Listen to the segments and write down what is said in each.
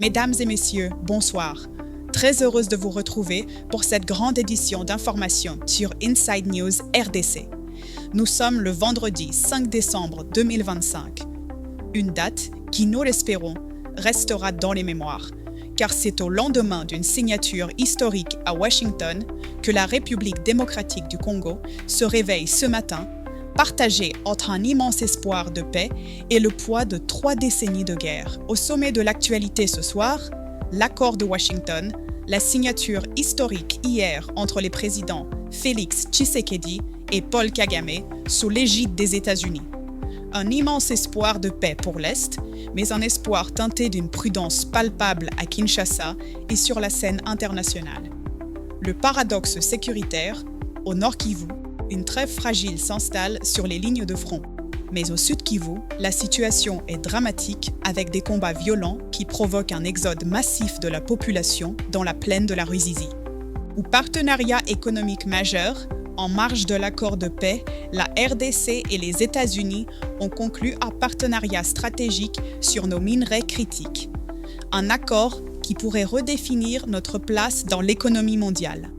Mesdames et messieurs, bonsoir. Très heureuse de vous retrouver pour cette grande édition d'information sur Inside News RDC. Nous sommes le vendredi 5 décembre 2025. Une date qui, nous l'espérons, restera dans les mémoires, car c'est au lendemain d'une signature historique à Washington que la République démocratique du Congo se réveille ce matin, partagée entre un immense espoir de paix et le poids de 3 décennies de guerre. Au sommet de l'actualité ce soir, l'accord de Washington, la signature historique hier entre les présidents Félix Tshisekedi et Paul Kagame sous l'égide des États-Unis. Un immense espoir de paix pour l'Est, mais un espoir teinté d'une prudence palpable à Kinshasa et sur la scène internationale. Le paradoxe sécuritaire, au Nord Kivu, une trêve fragile s'installe sur les lignes de front. Mais au Sud Kivu, la situation est dramatique avec des combats violents qui provoquent un exode massif de la population dans la plaine de la Ruzizi. Ou partenariat économique majeur, en marge de l'accord de paix, la RDC et les États-Unis ont conclu un partenariat stratégique sur nos minerais critiques. Un accord qui pourrait redéfinir notre place dans l'économie mondiale.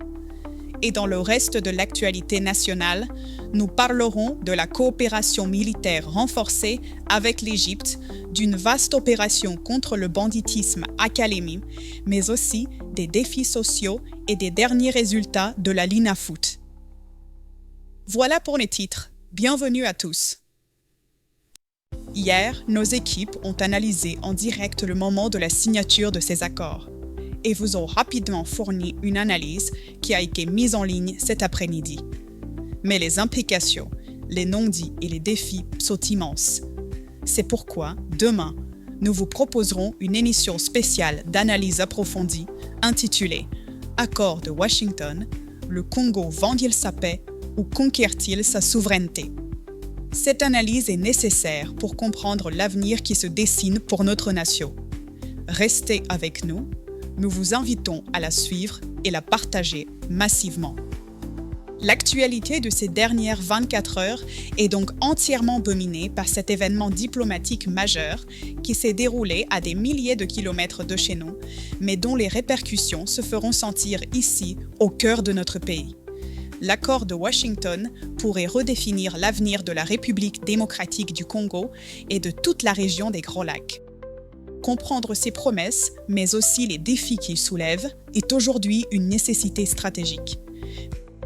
Et dans le reste de l'actualité nationale, nous parlerons de la coopération militaire renforcée avec l'Égypte, d'une vaste opération contre le banditisme à Kalemi, mais aussi des défis sociaux et des derniers résultats de la LINAFOOT. Voilà pour les titres. Bienvenue à tous. Hier, nos équipes ont analysé en direct le moment de la signature de ces accords et vous ont rapidement fourni une analyse qui a été mise en ligne cet après-midi. Mais les implications, les non-dits et les défis sont immenses. C'est pourquoi, demain, nous vous proposerons une émission spéciale d'analyse approfondie intitulée « Accord de Washington, le Congo vend-il sa paix ou conquiert-il sa souveraineté ?» Cette analyse est nécessaire pour comprendre l'avenir qui se dessine pour notre nation. Restez avec nous. Nous vous invitons à la suivre et la partager massivement. L'actualité de ces dernières 24 heures est donc entièrement dominée par cet événement diplomatique majeur qui s'est déroulé à des milliers de kilomètres de chez nous, mais dont les répercussions se feront sentir ici, au cœur de notre pays. L'accord de Washington pourrait redéfinir l'avenir de la République démocratique du Congo et de toute la région des Grands Lacs. Comprendre ces promesses, mais aussi les défis qu'ils soulèvent, est aujourd'hui une nécessité stratégique.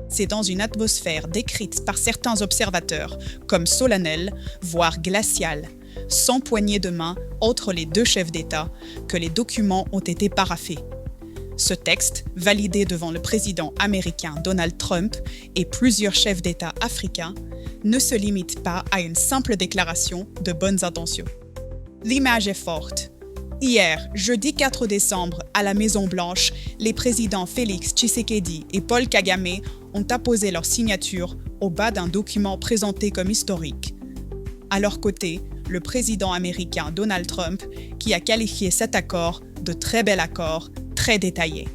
C'est dans une atmosphère décrite par certains observateurs comme solennelle, voire glaciale, sans poignée de main entre les deux chefs d'État, que les documents ont été paraphés. Ce texte, validé devant le président américain Donald Trump et plusieurs chefs d'État africains, ne se limite pas à une simple déclaration de bonnes intentions. L'image est forte. Hier, jeudi 4 décembre, à la Maison-Blanche, les présidents Félix Tshisekedi et Paul Kagame ont apposé leur signature au bas d'un document présenté comme historique. À leur côté, le président américain Donald Trump, qui a qualifié cet accord de très bel accord, très détaillé.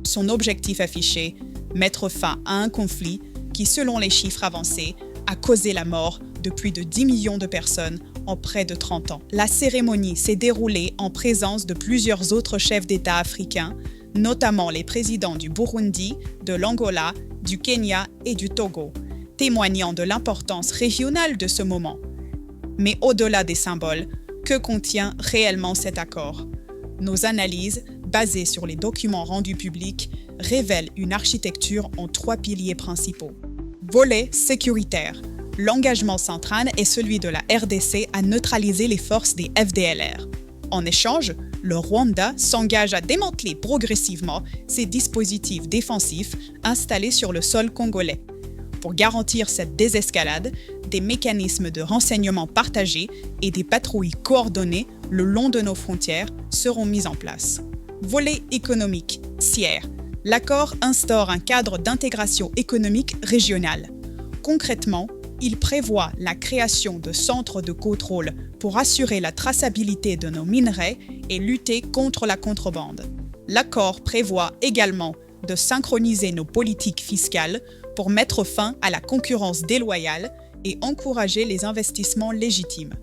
Son objectif affiché, mettre fin à un conflit qui, selon les chiffres avancés, a causé la mort de plus de 10 millions de personnes en près de 30 ans. La cérémonie s'est déroulée en présence de plusieurs autres chefs d'État africains, notamment les présidents du Burundi, de l'Angola, du Kenya et du Togo, témoignant de l'importance régionale de ce moment. Mais au-delà des symboles, que contient réellement cet accord ? Nos analyses, basées sur les documents rendus publics, révèlent une architecture en 3 piliers principaux. Volet sécuritaire. L'engagement central est celui de la RDC à neutraliser les forces des FDLR. En échange, le Rwanda s'engage à démanteler progressivement ses dispositifs défensifs installés sur le sol congolais. Pour garantir cette désescalade, des mécanismes de renseignement partagés et des patrouilles coordonnées le long de nos frontières seront mis en place. Volet économique, CIER. L'accord instaure un cadre d'intégration économique régionale. Concrètement, il prévoit la création de centres de contrôle pour assurer la traçabilité de nos minerais et lutter contre la contrebande. L'accord prévoit également de synchroniser nos politiques fiscales pour mettre fin à la concurrence déloyale et encourager les investissements légitimes,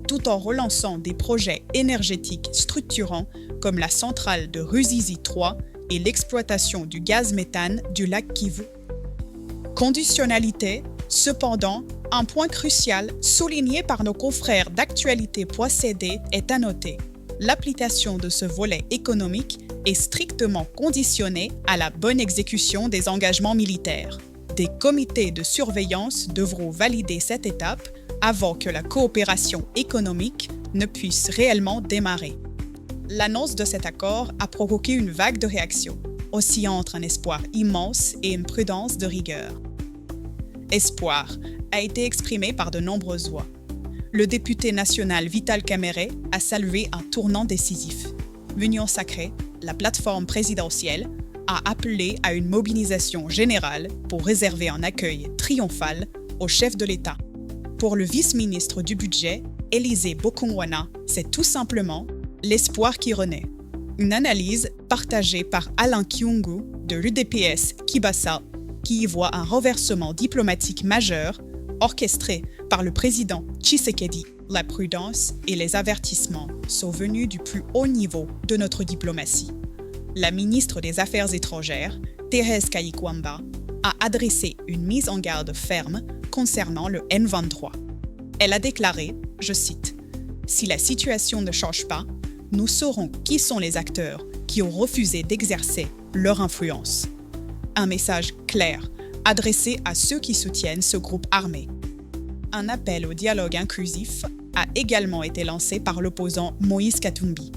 tout en relançant des projets énergétiques structurants comme la centrale de Ruzizi 3 et l'exploitation du gaz méthane du lac Kivu. Conditionnalité, cependant, un point crucial souligné par nos confrères d'actualité.cd est à noter. L'application de ce volet économique est strictement conditionnée à la bonne exécution des engagements militaires. Des comités de surveillance devront valider cette étape avant que la coopération économique ne puisse réellement démarrer. L'annonce de cet accord a provoqué une vague de réactions, oscillant entre un espoir immense et une prudence de rigueur. Espoir a été exprimé par de nombreuses voix. Le député national Vital Kamerhe a salué un tournant décisif. L'Union sacrée, la plateforme présidentielle, a appelé à une mobilisation générale pour réserver un accueil triomphal au chef de l'État. Pour le vice-ministre du Budget, Élisée Bokongwana, c'est tout simplement l'espoir qui renaît. Une analyse partagée par Alain Kyungu de l'UDPS Kibasa qui y voit un renversement diplomatique majeur orchestré par le président Tshisekedi. La prudence et les avertissements sont venus du plus haut niveau de notre diplomatie. La ministre des Affaires étrangères, Thérèse Kayikwamba, a adressé une mise en garde ferme concernant le M23. Elle a déclaré, je cite, « Si la situation ne change pas, nous saurons qui sont les acteurs qui ont refusé d'exercer leur influence. » Un message clair adressé à ceux qui soutiennent ce groupe armé. Un appel au dialogue inclusif a également été lancé par l'opposant Moïse Katumbi.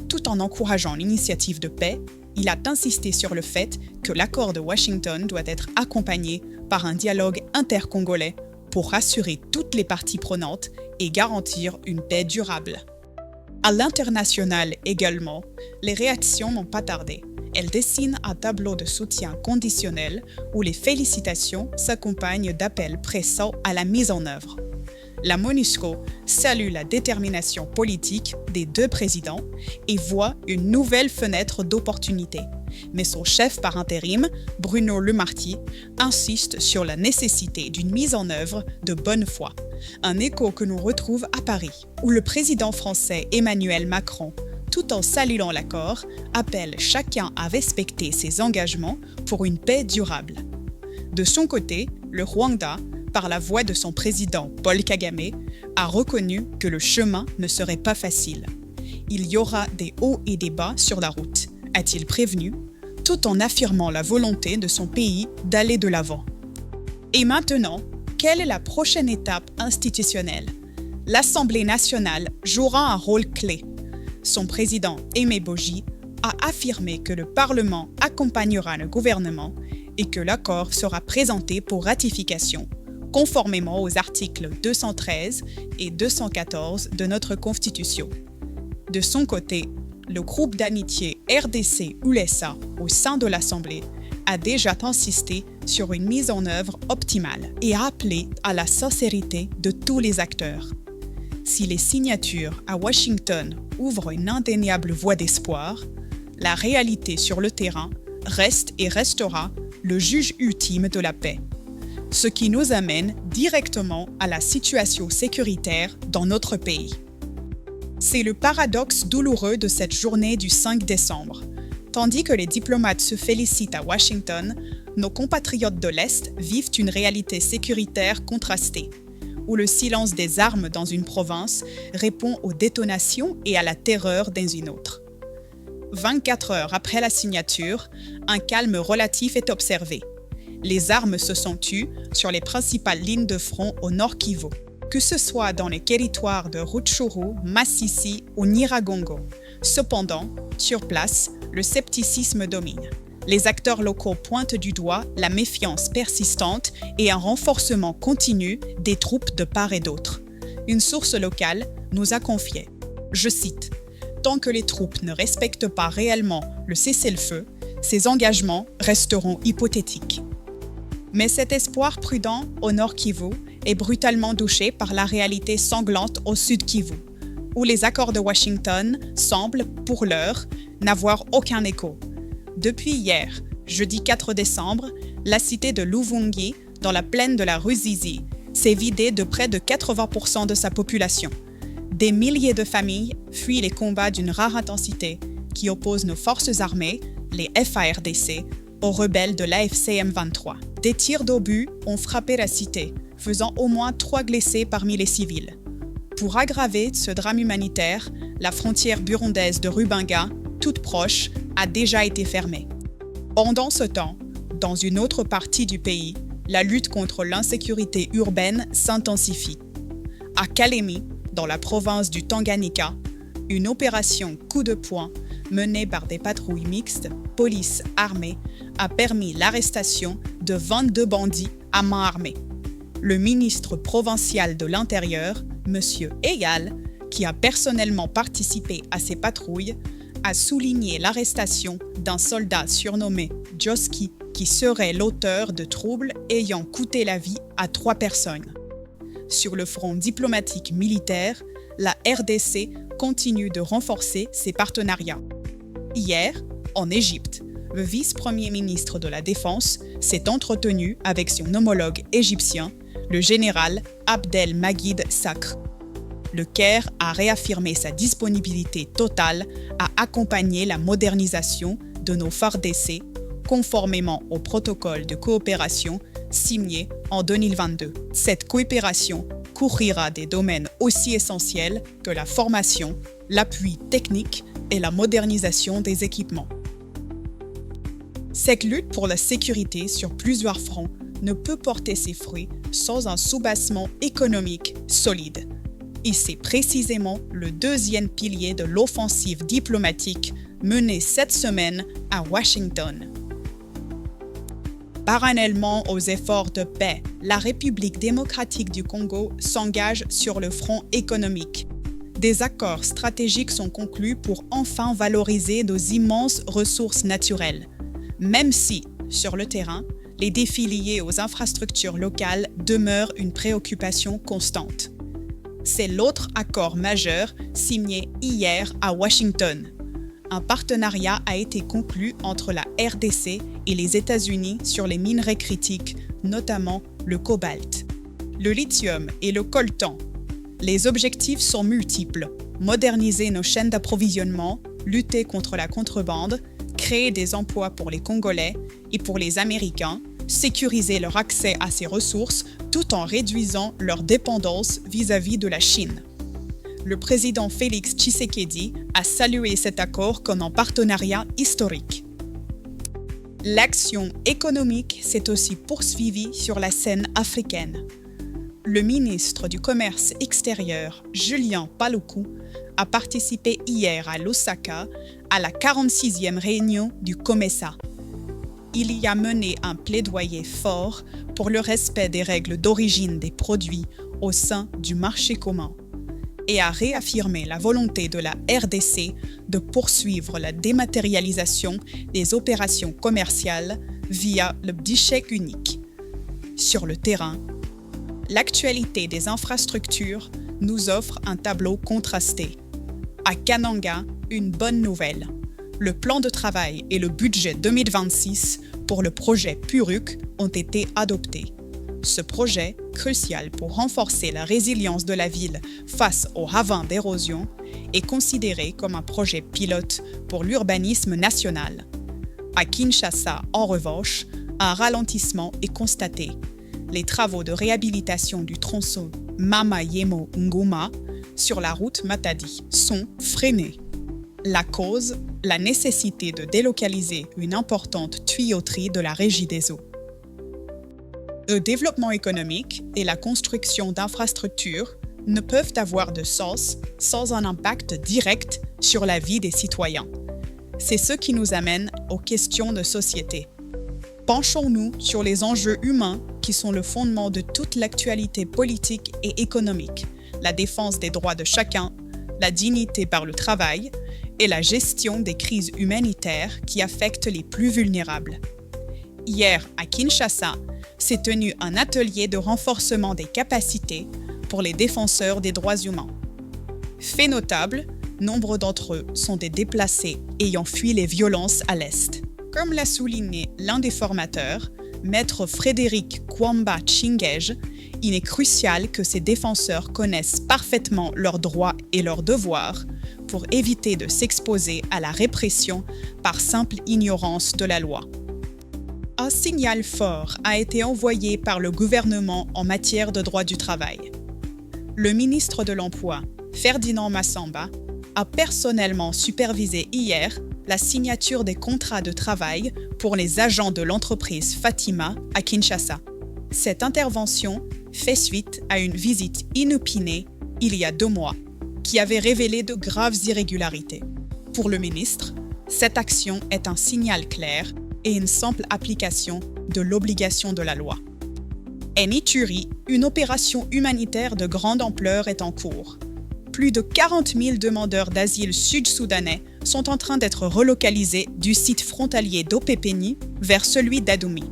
Tout en encourageant l'initiative de paix, il a insisté sur le fait que l'accord de Washington doit être accompagné par un dialogue intercongolais pour rassurer toutes les parties prenantes et garantir une paix durable. À l'international également, les réactions n'ont pas tardé. Elles dessinent un tableau de soutien conditionnel où les félicitations s'accompagnent d'appels pressants à la mise en œuvre. La MONUSCO salue la détermination politique des deux présidents et voit une nouvelle fenêtre d'opportunité. Mais son chef par intérim, Bruno Lemarty, insiste sur la nécessité d'une mise en œuvre de bonne foi. Un écho que l'on retrouve à Paris, où le président français Emmanuel Macron, tout en saluant l'accord, appelle chacun à respecter ses engagements pour une paix durable. De son côté, le Rwanda, par la voix de son président Paul Kagame, a reconnu que le chemin ne serait pas facile. Il y aura des hauts et des bas sur la route, a-t-il prévenu, tout en affirmant la volonté de son pays d'aller de l'avant. Et maintenant, quelle est la prochaine étape institutionnelle? L'Assemblée nationale jouera un rôle clé. Son président, Aimé Boji, a affirmé que le Parlement accompagnera le gouvernement et que l'accord sera présenté pour ratification, conformément aux articles 213 et 214 de notre Constitution. De son côté, le groupe d'amitié RDC-USA au sein de l'Assemblée a déjà insisté sur une mise en œuvre optimale et a appelé à la sincérité de tous les acteurs. Si les signatures à Washington ouvrent une indéniable voie d'espoir, la réalité sur le terrain reste et restera le juge ultime de la paix. Ce qui nous amène directement à la situation sécuritaire dans notre pays. C'est le paradoxe douloureux de cette journée du 5 décembre. Tandis que les diplomates se félicitent à Washington, nos compatriotes de l'Est vivent une réalité sécuritaire contrastée, où le silence des armes dans une province répond aux détonations et à la terreur dans une autre. 24 heures après la signature, un calme relatif est observé. Les armes se sont tues sur les principales lignes de front au nord Kivu, que ce soit dans les territoires de Rutshuru, Masisi ou Nyiragongo. Cependant, sur place, le scepticisme domine. Les acteurs locaux pointent du doigt la méfiance persistante et un renforcement continu des troupes de part et d'autre. Une source locale nous a confié, je cite, « Tant que les troupes ne respectent pas réellement le cessez-le-feu, ces engagements resteront hypothétiques. » Mais cet espoir prudent au nord Kivu est brutalement douché par la réalité sanglante au sud Kivu, où les accords de Washington semblent, pour l'heure, n'avoir aucun écho. Depuis hier, jeudi 4 décembre, la cité de Luvungi, dans la plaine de la Ruzizi, s'est vidée de près de 80% de sa population. Des milliers de familles fuient les combats d'une rare intensité qui opposent nos forces armées, les FARDC, aux rebelles de l'AFC M23. Des tirs d'obus ont frappé la cité, faisant au moins 3 blessés parmi les civils. Pour aggraver ce drame humanitaire, la frontière burundaise de Rubanga, toute proche, a déjà été fermée. Pendant ce temps, dans une autre partie du pays, la lutte contre l'insécurité urbaine s'intensifie. À Kalemi, dans la province du Tanganyika, une opération coup de poing menée par des patrouilles mixtes, police armée, a permis l'arrestation de 22 bandits à main armée. Le ministre provincial de l'Intérieur, M. Eyal, qui a personnellement participé à ces patrouilles, a souligné l'arrestation d'un soldat surnommé Joski, qui serait l'auteur de troubles ayant coûté la vie à 3 personnes. Sur le front diplomatique militaire, la RDC continue de renforcer ses partenariats. Hier, en Égypte, le vice-premier ministre de la Défense s'est entretenu avec son homologue égyptien, le général Abdelmajid Sakr. Le Caire a réaffirmé sa disponibilité totale à accompagner la modernisation de nos FARDC conformément au protocole de coopération signé en 2022. Cette coopération couvrira des domaines aussi essentiels que la formation, l'appui technique et la modernisation des équipements. Cette lutte pour la sécurité sur plusieurs fronts ne peut porter ses fruits sans un soubassement économique solide. Et c'est précisément le deuxième pilier de l'offensive diplomatique menée cette semaine à Washington. Parallèlement aux efforts de paix, la République démocratique du Congo s'engage sur le front économique. Des accords stratégiques sont conclus pour enfin valoriser nos immenses ressources naturelles, même si, sur le terrain, les défis liés aux infrastructures locales demeurent une préoccupation constante. C'est l'autre accord majeur signé hier à Washington. Un partenariat a été conclu entre la RDC et les États-Unis sur les minerais critiques, notamment le cobalt, le lithium et le coltan. Les objectifs sont multiples: moderniser nos chaînes d'approvisionnement, lutter contre la contrebande, créer des emplois pour les Congolais et pour les Américains, sécuriser leur accès à ces ressources tout en réduisant leur dépendance vis-à-vis de la Chine. Le président Félix Tshisekedi a salué cet accord comme un partenariat historique. L'action économique s'est aussi poursuivie sur la scène africaine. Le ministre du Commerce extérieur, Julien Paluku, a participé hier à Lusaka à la 46e réunion du COMESA. Il y a mené un plaidoyer fort pour le respect des règles d'origine des produits au sein du marché commun et a réaffirmé la volonté de la RDC de poursuivre la dématérialisation des opérations commerciales via le guichet unique. Sur le terrain, l'actualité des infrastructures nous offre un tableau contrasté. À Kananga, une bonne nouvelle. Le plan de travail et le budget 2026 pour le projet PURUC ont été adoptés. Ce projet, crucial pour renforcer la résilience de la ville face au ravin d'érosion, est considéré comme un projet pilote pour l'urbanisme national. À Kinshasa, en revanche, un ralentissement est constaté. Les travaux de réhabilitation du tronçon Mama-Yemo-Ngoma sur la route Matadi sont freinés. La cause, la nécessité de délocaliser une importante tuyauterie de la Régie des eaux. Le développement économique et la construction d'infrastructures ne peuvent avoir de sens sans un impact direct sur la vie des citoyens. C'est ce qui nous amène aux questions de société. Penchons-nous sur les enjeux humains qui sont le fondement de toute l'actualité politique et économique, la défense des droits de chacun, la dignité par le travail et la gestion des crises humanitaires qui affectent les plus vulnérables. Hier, à Kinshasa, s'est tenu un atelier de renforcement des capacités pour les défenseurs des droits humains. Fait notable, nombre d'entre eux sont des déplacés ayant fui les violences à l'Est. Comme l'a souligné l'un des formateurs, Maître Frédéric Kwamba Chingej, il est crucial que ces défenseurs connaissent parfaitement leurs droits et leurs devoirs pour éviter de s'exposer à la répression par simple ignorance de la loi. Un signal fort a été envoyé par le gouvernement en matière de droit du travail. Le ministre de l'Emploi, Ferdinand Massamba, a personnellement supervisé hier la signature des contrats de travail pour les agents de l'entreprise Fatima à Kinshasa. Cette intervention fait suite à une visite inopinée il y a 2 mois qui avait révélé de graves irrégularités. Pour le ministre, cette action est un signal clair et une simple application de l'obligation de la loi. En Ituri, une opération humanitaire de grande ampleur est en cours. Plus de 40 000 demandeurs d'asile sud-soudanais sont en train d'être relocalisés du site frontalier d'Opépéni vers celui d'Adoumi.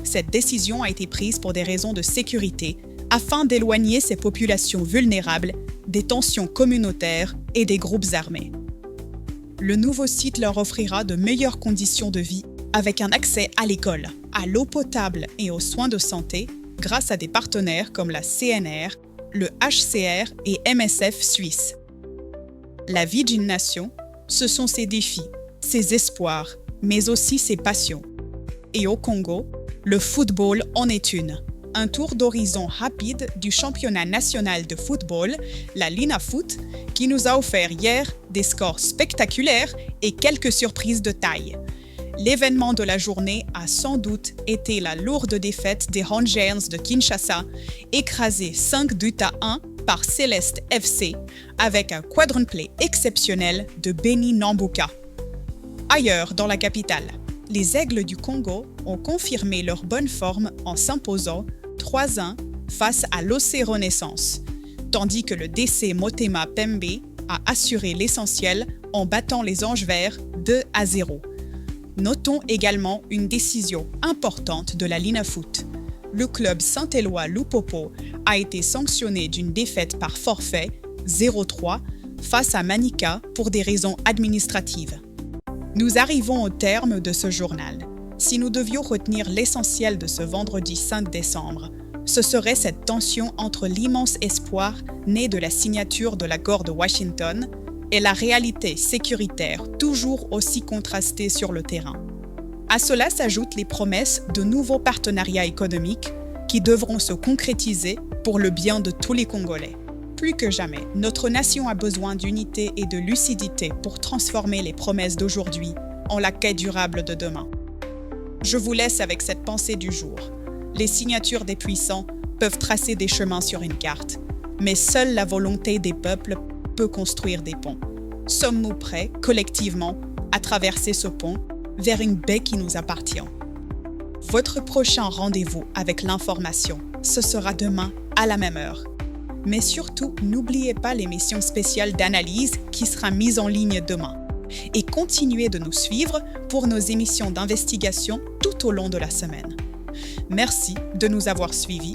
Cette décision a été prise pour des raisons de sécurité afin d'éloigner ces populations vulnérables des tensions communautaires et des groupes armés. Le nouveau site leur offrira de meilleures conditions de vie avec un accès à l'école, à l'eau potable et aux soins de santé grâce à des partenaires comme la CNR, le HCR et MSF Suisse. La vie d'une nation, ce sont ses défis, ses espoirs, mais aussi ses passions. Et au Congo, le football en est une. Un tour d'horizon rapide du championnat national de football, la Linafoot, qui nous a offert hier des scores spectaculaires et quelques surprises de taille. L'événement de la journée a sans doute été la lourde défaite des Rangers de Kinshasa, écrasés 5-1 par Céleste FC, avec un quadruplé exceptionnel de Benny Nambuka. Ailleurs dans la capitale, les Aigles du Congo ont confirmé leur bonne forme en s'imposant 3-1 face à l'OC Renaissance, tandis que le DC Motema Pembe a assuré l'essentiel en battant les Anges Verts 2-0. Notons également une décision importante de la Linafoot. Le club saint-éloi Lupopo a été sanctionné d'une défaite par forfait 0-3 face à Manika pour des raisons administratives. Nous arrivons au terme de ce journal. Si nous devions retenir l'essentiel de ce vendredi 5 décembre, ce serait cette tension entre l'immense espoir né de la signature de l'accord de Washington et la réalité sécuritaire toujours aussi contrastée sur le terrain. À cela s'ajoutent les promesses de nouveaux partenariats économiques qui devront se concrétiser pour le bien de tous les Congolais. Plus que jamais, notre nation a besoin d'unité et de lucidité pour transformer les promesses d'aujourd'hui en la quête durable de demain. Je vous laisse avec cette pensée du jour. Les signatures des puissants peuvent tracer des chemins sur une carte, mais seule la volonté des peuples peut construire des ponts. Sommes-nous prêts, collectivement, à traverser ce pont vers une baie qui nous appartient? Votre prochain rendez-vous avec l'information, ce sera demain à la même heure. Mais surtout, n'oubliez pas l'émission spéciale d'analyse qui sera mise en ligne demain. Et continuez de nous suivre pour nos émissions d'investigation tout au long de la semaine. Merci de nous avoir suivis.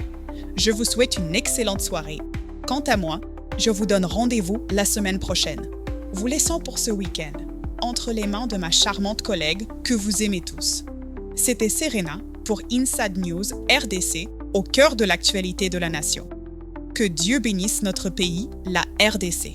Je vous souhaite une excellente soirée. Quant à moi, je vous donne rendez-vous la semaine prochaine. Vous laissant pour ce week-end entre les mains de ma charmante collègue que vous aimez tous. C'était Serena pour Inside News RDC au cœur de l'actualité de la nation. Que Dieu bénisse notre pays, la RDC.